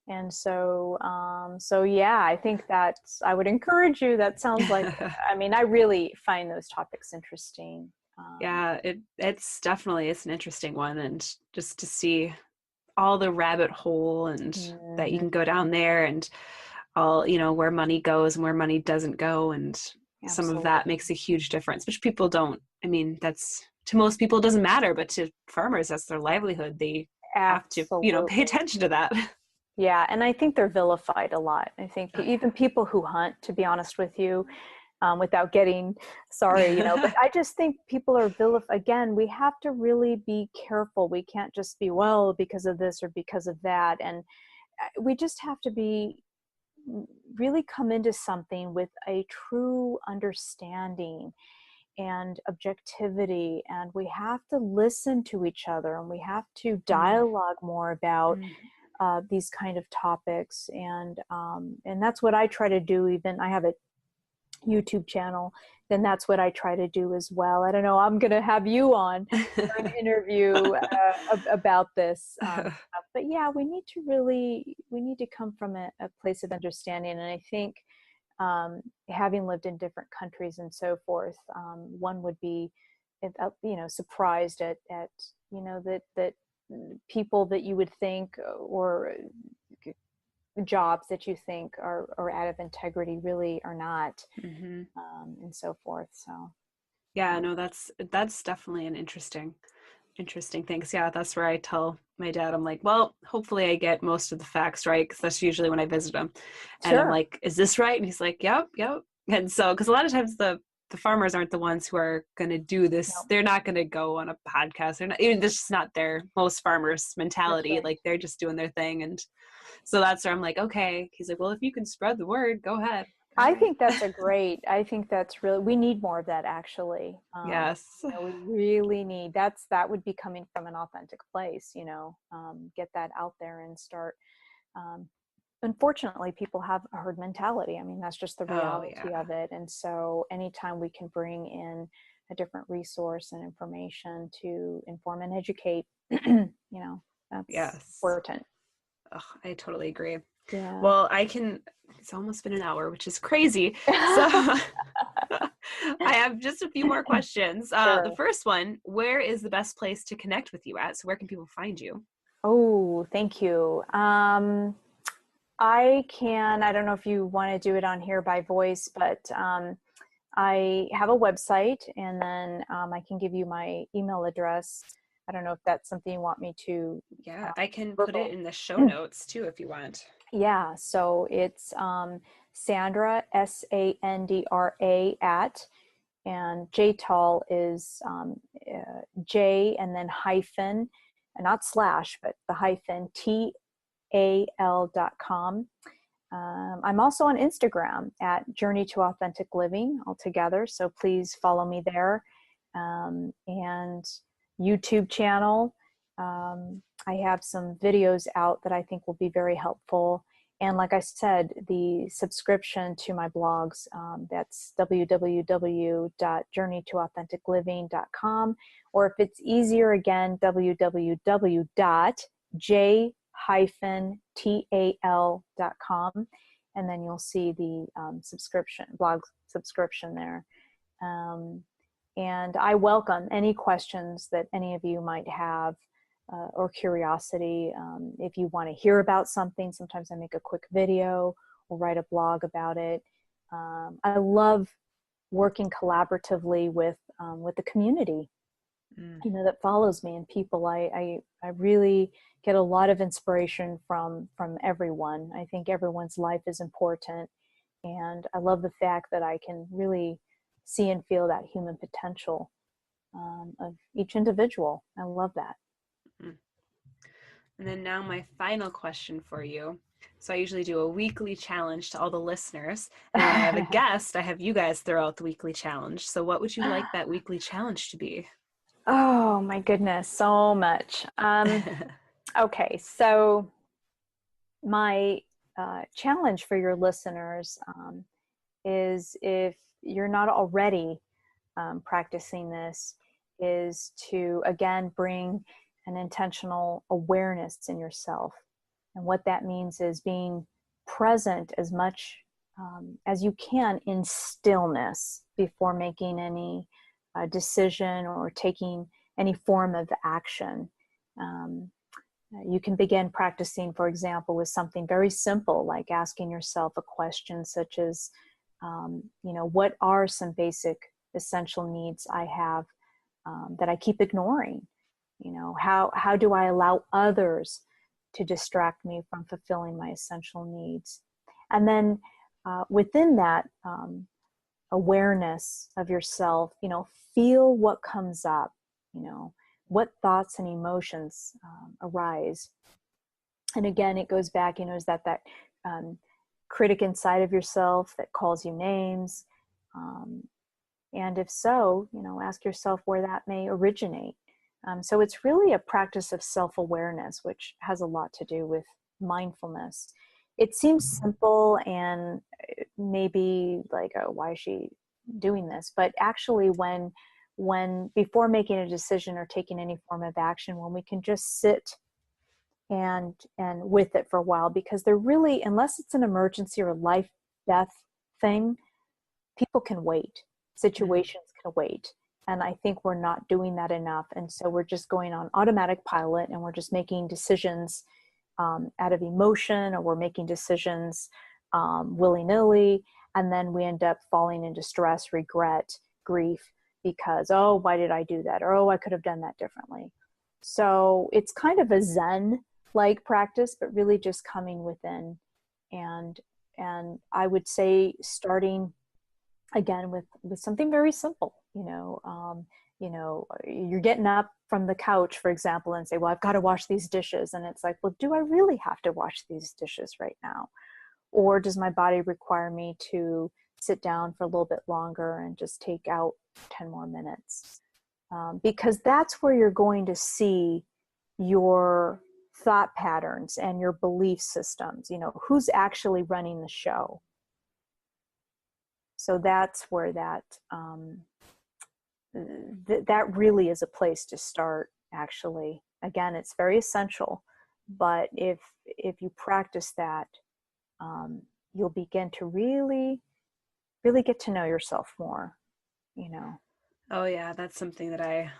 Speaker 3: And so, I think I would encourage you. That sounds like, I really find those topics interesting.
Speaker 1: It's definitely, it's an interesting one. And just to see all the rabbit hole and that you can go down there, and all, where money goes and where money doesn't go. And some of that makes a huge difference, which people don't, that's, to most people it doesn't matter, but to farmers, that's their livelihood. They have to, pay attention to that.
Speaker 3: Yeah. And I think they're vilified a lot. I think even people who hunt, to be honest with you, without getting sorry, but I just think people are vilified. Again, we have to really be careful. We can't just be, well, because of this or because of that. And we just have to really come into something with a true understanding and objectivity. And we have to listen to each other, and we have to dialogue more about these kind of topics. And that's what I try to do. Even I have a YouTube channel, then that's what I try to do as well. I don't know, I'm going to have you on for an interview about this. But yeah, we need to come from a place of understanding. And I think having lived in different countries and so forth, one would be, surprised at that people that you would think, or jobs that you think are out of integrity, really are not, and so forth. So
Speaker 1: no, that's definitely an interesting thing. So that's where I tell my dad, I'm like, well, hopefully I get most of the facts right, because that's usually when I visit him. And I'm like, is this right? And he's like, yep. And so, because a lot of times the farmers aren't the ones who are going to do this. Nope. They're not going to go on a podcast. They're not, even, this is not their, most farmers' mentality. Right. Like, they're just doing their thing. And so that's where I'm like, okay. He's like, well, if you can spread the word, go ahead.
Speaker 3: I
Speaker 1: right.
Speaker 3: think that's I think that's really, we need more of that actually.
Speaker 1: Yes.
Speaker 3: We really need, that would be coming from an authentic place, get that out there and start. Um, Unfortunately, people have a herd mentality. I mean, that's just the
Speaker 1: Oh,
Speaker 3: reality
Speaker 1: yeah.
Speaker 3: of it. And so anytime we can bring in a different resource and information to inform and educate, that's
Speaker 1: Yes.
Speaker 3: important.
Speaker 1: Oh, I totally agree.
Speaker 3: Yeah.
Speaker 1: Well, it's almost been an hour, which is crazy. So I have just a few more questions. The
Speaker 3: Sure.
Speaker 1: first one, where is the best place to connect with you at? So where can people find you?
Speaker 3: Oh, thank you. I don't know if you want to do it on here by voice, but I have a website, and then I can give you my email address. I don't know if that's something you want me to
Speaker 1: Yeah, I can put it
Speaker 3: verbal.
Speaker 1: in the show notes too if you want.
Speaker 3: Yeah, so it's Sandra, Sandra at, and JTAL is J and then hyphen, and not slash, but the hyphen TAL.com. I'm also on Instagram at Journey to Authentic Living altogether, so please follow me there. And YouTube channel. I have some videos out that I think will be very helpful. And like I said, the subscription to my blogs, that's www.journeytoauthenticliving.com, or if it's easier, again, www.j-tal.com, and then you'll see the blog subscription there. And I welcome any questions that any of you might have, or curiosity. If you want to hear about something, sometimes I make a quick video or write a blog about it. I love working collaboratively with the community,
Speaker 1: Mm.
Speaker 3: that follows me, and people. I really get a lot of inspiration from everyone. I think everyone's life is important, and I love the fact that I can really see and feel that human potential of each individual. I love that.
Speaker 1: Mm. And then now my final question for you. So I usually do a weekly challenge to all the listeners. And when I have a guest, I have you guys throw out the weekly challenge. So what would you like that weekly challenge to be?
Speaker 3: Oh my goodness, so much. Okay, so my challenge for your listeners is, if you're not already practicing this, is to again bring an intentional awareness in yourself. And what that means is being present as much as you can in stillness before making any decision or taking any form of action. Um, you can begin practicing, for example, with something very simple, like asking yourself a question such as, what are some basic essential needs I have that I keep ignoring? How do I allow others to distract me from fulfilling my essential needs? And then within that awareness of yourself, feel what comes up, what thoughts and emotions arise. And again, it goes back, is that um, critic inside of yourself that calls you names? And if so, ask yourself where that may originate. So it's really a practice of self-awareness, which has a lot to do with mindfulness. It seems simple and maybe like, oh, why is she doing this? But actually, when before making a decision or taking any form of action, when we can just sit and with it for a while, because they're really, unless it's an emergency or a life death thing, people can wait, situations can wait. And I think we're not doing that enough. And so we're just going on automatic pilot, and we're just making decisions out of emotion, or we're making decisions willy-nilly. And then we end up falling into stress, regret, grief, because, oh, why did I do that? Or, oh, I could have done that differently. So it's kind of a Zen-like practice, but really just coming within. And I would say starting again with something very simple. You're getting up from the couch, for example, and say, well, I've got to wash these dishes. And it's like, well, do I really have to wash these dishes right now? Or does my body require me to sit down for a little bit longer and just take out 10 more minutes? Because that's where you're going to see your thought patterns and your belief systems, who's actually running the show. So that's where that really is a place to start, actually. Again, it's very essential, but if you practice that, you'll begin to really get to know yourself more.
Speaker 1: Oh yeah, that's something that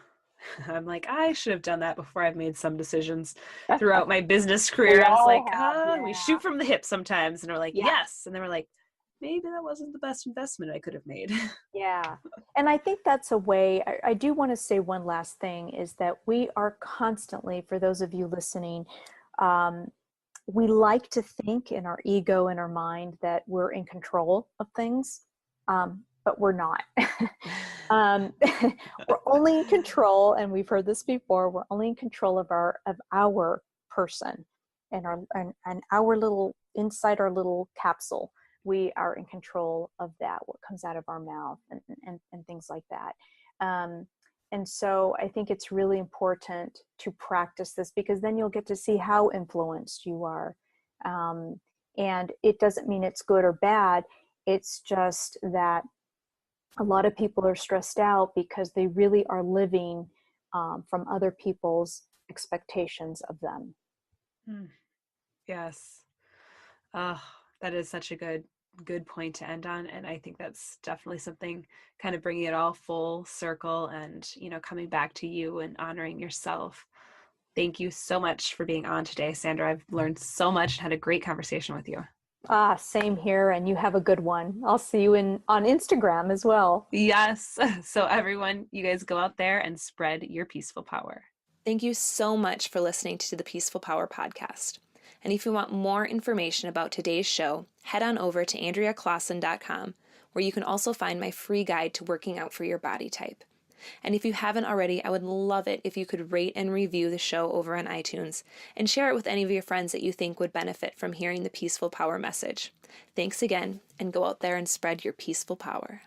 Speaker 1: I'm like, I should have done that before I've made some decisions throughout my business career. I was like, we shoot from the hip sometimes, and we're like, yes. And then we're like, maybe that wasn't the best investment I could have made.
Speaker 3: Yeah. And I think that's a way. I do want to say one last thing, is that we are constantly, for those of you listening, we like to think in our ego and our mind that we're in control of things, but we're not. We're only in control, and we've heard this before, we're only in control of our person and our little, inside our little capsule. We are in control of that, what comes out of our mouth and things like that. And so I think it's really important to practice this, because then you'll get to see how influenced you are. And it doesn't mean it's good or bad. It's just that a lot of people are stressed out because they really are living from other people's expectations of them.
Speaker 1: Yes. Oh, that is such a good point to end on. And I think that's definitely something, kind of bringing it all full circle and, coming back to you and honoring yourself. Thank you so much for being on today, Sandra. I've learned so much and had a great conversation with you.
Speaker 3: Same here. And you have a good one. I'll see you on Instagram as well.
Speaker 1: Yes. So everyone, you guys go out there and spread your peaceful power. Thank you so much for listening to the Peaceful Power podcast. And if you want more information about today's show, head on over to AndreaClaassen.com, where you can also find my free guide to working out for your body type. And if you haven't already, I would love it if you could rate and review the show over on iTunes and share it with any of your friends that you think would benefit from hearing the Peaceful Power message. Thanks again, and go out there and spread your peaceful power.